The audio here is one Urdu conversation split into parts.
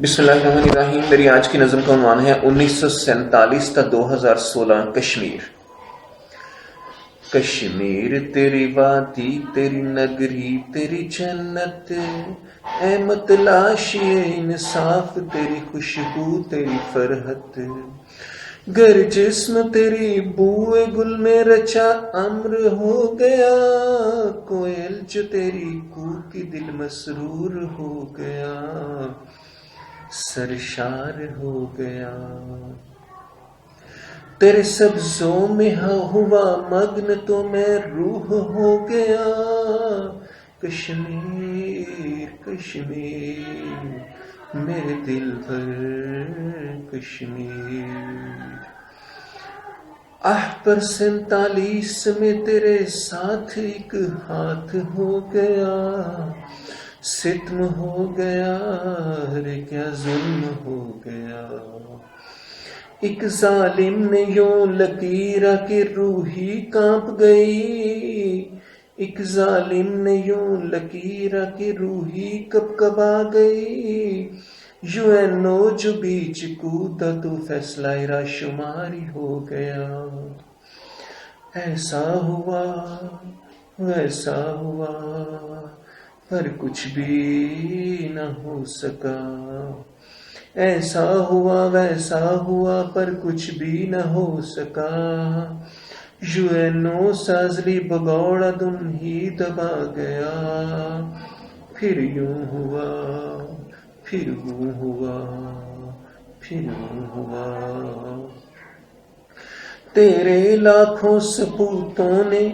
بسم اللہ الرحمن الرحیم۔ میری آج کی نظم کا عنوان ہے 1947 تا 2016 کشمیر۔ کشمیر تیری وادی، تیری نگری، تیری جنت، اے متلاشی انصاف، تیری خوشبو، تیری فرحت، گر جسم تیری بوئے گل میں رچا امر ہو گیا، کوئل جو تیری کوکی دل مسرور ہو گیا، سرشار ہو گیا، تیرے سبزوں میں ہوا مگن تو میں روح ہو گیا، کشمیر کشمیر میرے دل پر کشمیر۔ پر 47 میں تیرے ساتھ ایک ہاتھ ہو گیا، ستم ہو گیا، ارے کیا ظلم ہو گیا، ایک ظالم نے یوں لکیرا کہ روحی کانپ گئی، ایک ظالم نے یوں لکیرا کہ روحی کب کبا گئی، یوں اے نو جو بیچ کودا تو فیصلہ را شماری ہو گیا، ایسا ہوا ویسا ہوا پر کچھ بھی نہ ہو سکا، ایسا ہوا ویسا ہوا پر کچھ بھی نہ ہو سکا، یوں اے نو سازلی بگوڑا دم ہی دبا گیا، پھر یوں ہوا پھر وہ ہوا پھر وہ ہوا، تیرے لاکھوں سپوتوں نے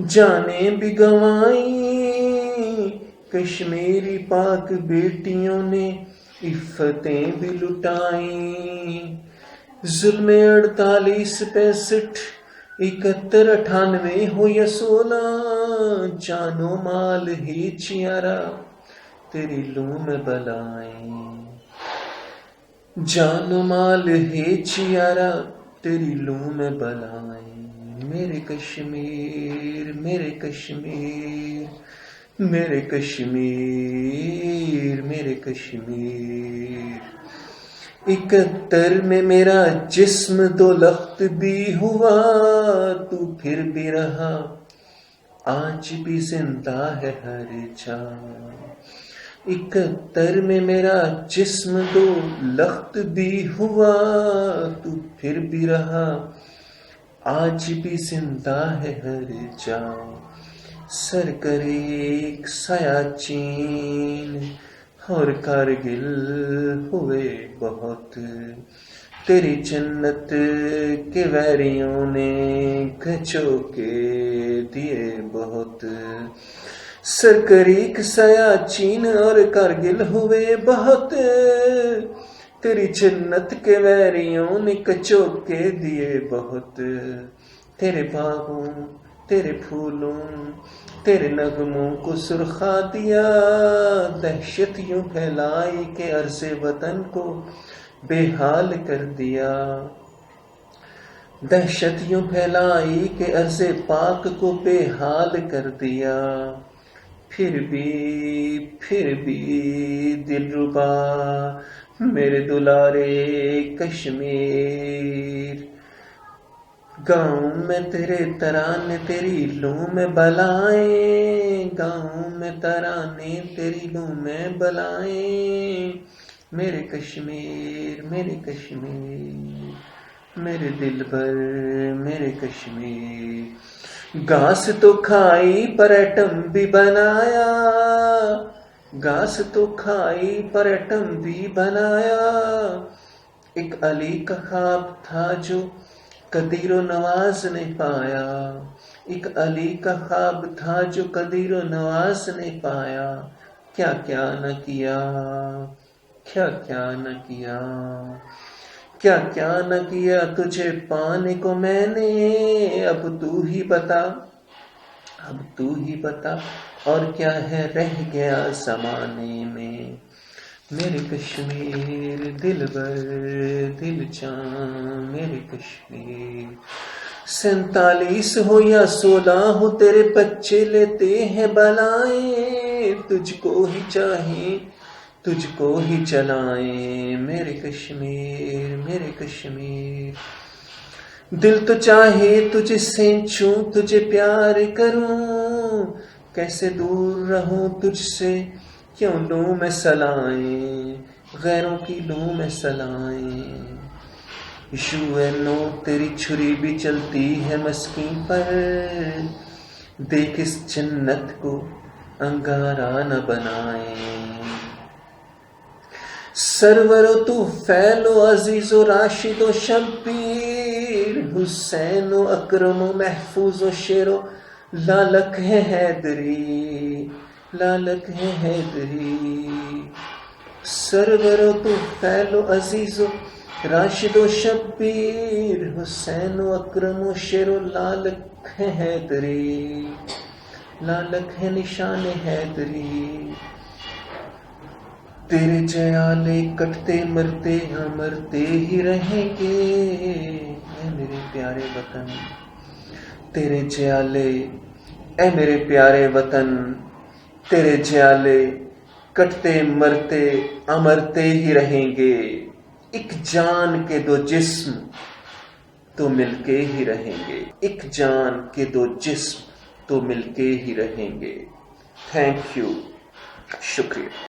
جانیں بھی گنوائیں، کشمیری پاک بیٹیوں نے عفتیں بھی لٹائیں، ظلم 48 65 71 98 ہو یا 16، جان و مال ہی چیارا تیری لوں میں بلائیں، جان و مال ہے چیارا تیری لوں میں بلائیں، میرے کشمیر میرے کشمیر میرے کشمیر میرے کشمیر۔ 71 میں میرا جسم دو لخت بھی ہوا، تو پھر بھی رہا، آج بھی زندہ ہے ہر جان، 71 میں میرا جسم دو لخت بھی ہوا، تو پھر بھی رہا، آج بھی زندہ ہے ہر جان، سر کرے ایک سیاچین اور کارگل ہوئے بہت، تیری جنت کے ویریوں نے گھچو کے دیے بہت، سرکریک سیاچین اور کارگل ہوئے بہت، تیری جنت کے ویریوں نے کچو کے دیے بہت، تیرے باغوں تیرے پھولوں تیرے نغموں کو سرخا دیا، دہشت یوں پھیلائی کہ عرض وطن کو بے حال کر دیا، دہشت یوں پھیلائی کہ عرض پاک کو بے حال کر دیا، پھر بھی دل ربا میرے دلارے کشمیر، گاؤں میں تیرے ترانے تیری لوں میں بلائیں، گاؤں میں ترانے تیری لوں میں بلائیں، میرے کشمیر میرے کشمیر میرے دل پر میرے کشمیر، گھاس تو کھائی پر ایٹم بھی بنایا، گھاس تو کھائی پر ایٹم بھی بنایا، ایک علی کا خواب تھا جو قدیر و نواز نے پایا، ایک علی کا خواب تھا جو قدیر و نواز نے پایا، کیا کیا نہ کیا کیا کیا نہ کیا کیا کیا نہ کیا تجھے پانے کو میں نے، اب تو ہی بتا اب تو ہی بتا اور کیا ہے رہ گیا زمانے میں، میرے کشمیر دل بر دل جان میرے کشمیر، 47 ہو یا 16 ہو تیرے بچے لیتے ہیں بلائیں، تجھ کو ہی چاہیے تجھ کو ہی چلائیں میرے کشمیر میرے کشمیر. دل تو چاہے تجھے سینچوں تجھے پیار کروں، کیسے دور رہوں تجھ سے کیوں لوں میں سلائیں، غیروں کی لوں میں سلائیں. یشو نو تیری چھری بھی چلتی ہے مسکین پر، دیکھ اس جنت کو انگارہ نہ بنائیں. سرور و تو فیل و عزیز و راشد و شبیر، حسین و اکرم و محفوظ و شیر و لالک ہے حیدری لالک ہے حیدری. سرور و تو فیل و عزیز و راشد و شبیر، حسین و اکرم و شیر و لالک ہے حیدری لالک ہے نشان حیدری. تیرے جیالے کٹتے مرتے ہاں مرتے ہی رہیں گے، اے میرے پیارے وطن. تیرے جیالے اے میرے پیارے وطن، تیرے جیالے کٹتے مرتے امرتے ہی رہیں گے. ایک جان کے دو جسم تو مل کے ہی رہیں گے، ایک جان کے دو جسم تو مل کے ہی رہیں گے. تھینک یو، شکریہ.